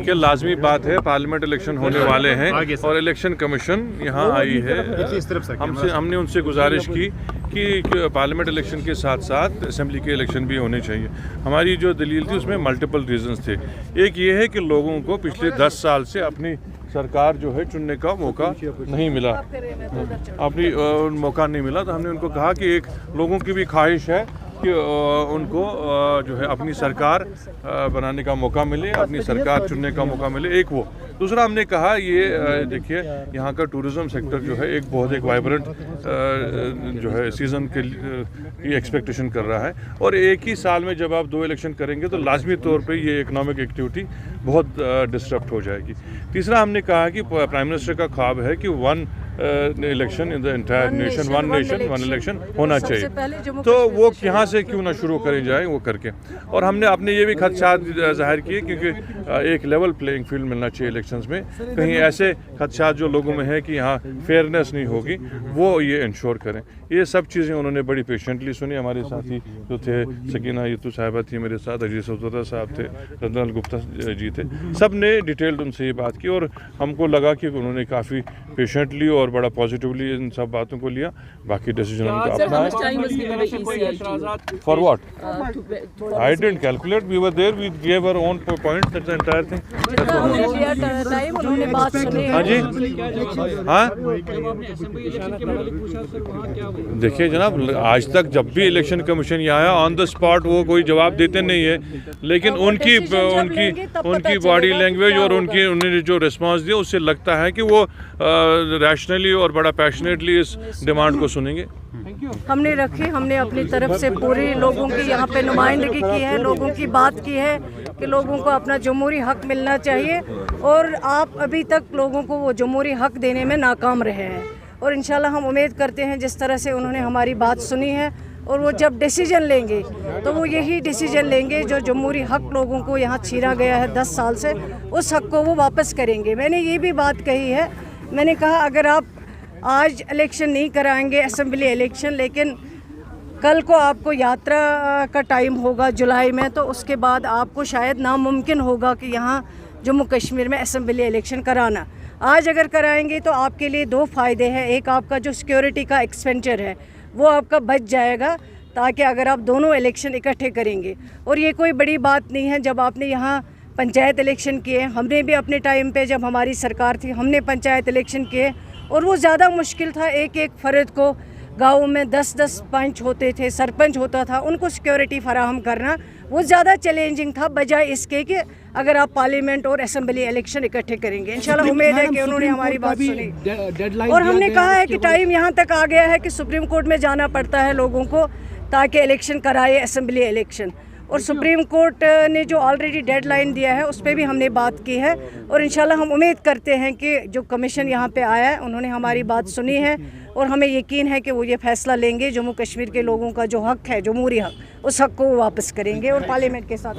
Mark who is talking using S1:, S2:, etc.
S1: देखिए लाजमी बात है, पार्लियामेंट इलेक्शन होने वाले हैं और इलेक्शन कमीशन यहाँ आई है। हमने उनसे गुजारिश की कि पार्लियामेंट इलेक्शन के साथ साथ असेंबली के इलेक्शन भी होने चाहिए। हमारी जो दलील थी उसमें मल्टीपल रीजंस थे। एक ये है कि लोगों को पिछले 10 साल से अपनी सरकार जो है चुनने का मौका नहीं मिला, मौका नहीं मिला। तो हमने उनको कहा कि एक लोगों की भी ख्वाहिश है कि उनको जो है अपनी सरकार बनाने का मौका मिले, अपनी सरकार चुनने का मौका मिले। एक वो दूसरा हमने कहा ये देखिए यहाँ का टूरिज़्म सेक्टर जो है एक बहुत वाइब्रेंट जो है सीज़न के की एक्सपेक्टेशन कर रहा है और एक ही साल में जब आप 2 इलेक्शन करेंगे तो लाजमी तौर पे ये इकोनॉमिक एक्टिविटी बहुत डिस्टर्ब हो जाएगी। तीसरा हमने कहा कि प्राइम मिनिस्टर का ख्वाब है कि one election in the entire nation, one nation one election होना चाहिए। तो वो यहाँ से क्यों ना शुरू करी जाए वो करके। और हमने अपने ये भी खदशात जाहिर किए क्योंकि एक लेवल प्लेइंग फील्ड मिलना चाहिए इलेक्शंस में। कहीं ऐसे खदशात जो लोगों में है कि यहाँ फेयरनेस नहीं होगी वो ये इंश्योर करें। ये सब चीज़ें उन्होंने बड़ी पेशेंटली सुनी। हमारे साथी जो थे सकीना यतू साहिबा थी मेरे साथ, अजीज सौदा साहब थे, रतन गुप्ता जी थे, सब ने डिटेल्ड उनसे ये बात की और हमको लगा कि उन्होंने काफ़ी पेशेंटली और बड़ा पॉजिटिवली इन सब बातों को लिया। बाकी डिसीजन उनका अपना है। For what? I didn't calculate, we were there, we gave our own points, that's the entire thing. हाँ जी, हाँ देखिए जनाब, आज तक जब भी इलेक्शन कमीशन यहाँ आया ऑन द स्पॉट वो कोई जवाब देते नहीं है, लेकिन उनकी बॉडी लैंग्वेज और उन्होंने जो रिस्पांस दिया उससे लगता है कि वो रैशनली और बड़ा पैशनेटली इस डिमांड को सुनेंगे।
S2: हमने अपनी तरफ से पूरे लोगों की यहाँ पे नुमाइंदगी की है, लोगों की बात की है कि लोगों को अपना जमहूरी हक मिलना चाहिए और आप अभी तक लोगों को वो जमहूरी हक देने में नाकाम रहे हैं। और इंशाल्लाह हम उम्मीद करते हैं जिस तरह से उन्होंने हमारी बात सुनी है और वो जब डिसीजन लेंगे तो वो यही डिसीजन लेंगे जो जमहूरी हक लोगों को यहाँ छीना गया है 10 साल से, उस हक को वो वापस करेंगे। मैंने ये भी बात कही है, मैंने कहा अगर आप आज इलेक्शन नहीं कराएंगे असेंबली इलेक्शन, लेकिन कल को आपको यात्रा का टाइम होगा जुलाई में, तो उसके बाद आपको शायद नामुमकिन होगा कि यहाँ जम्मू कश्मीर में असेंबली इलेक्शन कराना। आज अगर कराएंगे तो आपके लिए 2 फ़ायदे हैं। एक, आपका जो सिक्योरिटी का एक्सपेंडिचर है वो आपका बच जाएगा ताकि अगर आप दोनों इलेक्शन इकट्ठे करेंगे। और ये कोई बड़ी बात नहीं है, जब आपने यहाँ पंचायत इलेक्शन किए, हमने भी अपने टाइम पे जब हमारी सरकार थी हमने पंचायत इलेक्शन किए और वो ज़्यादा मुश्किल था। एक एक फ़र्द को गाँव में 10-10 पंच होते थे, सरपंच होता था, उनको सिक्योरिटी फराहम करना वो ज़्यादा चैलेंजिंग था बजाय इसके कि अगर आप पार्लियामेंट और असेंबली इलेक्शन इकट्ठे करेंगे। इंशाल्लाह उम्मीद है कि उन्होंने हमारी बात सुनी और हमने कहा है कि टाइम यहाँ तक आ गया है कि सुप्रीम कोर्ट में जाना पड़ता है लोगों को ताकि इलेक्शन कराए असेंबली इलेक्शन। और सुप्रीम कोर्ट ने जो ऑलरेडी डेडलाइन दिया है उस पर भी हमने बात की है और इंशाल्लाह हम उम्मीद करते हैं कि जो कमीशन यहाँ पे आया है उन्होंने हमारी बात सुनी है और हमें यकीन है कि वो ये फैसला लेंगे, जम्मू कश्मीर के लोगों का जो हक है जमहूरी हक, उस हक को वो वापस करेंगे और पार्लियामेंट के साथ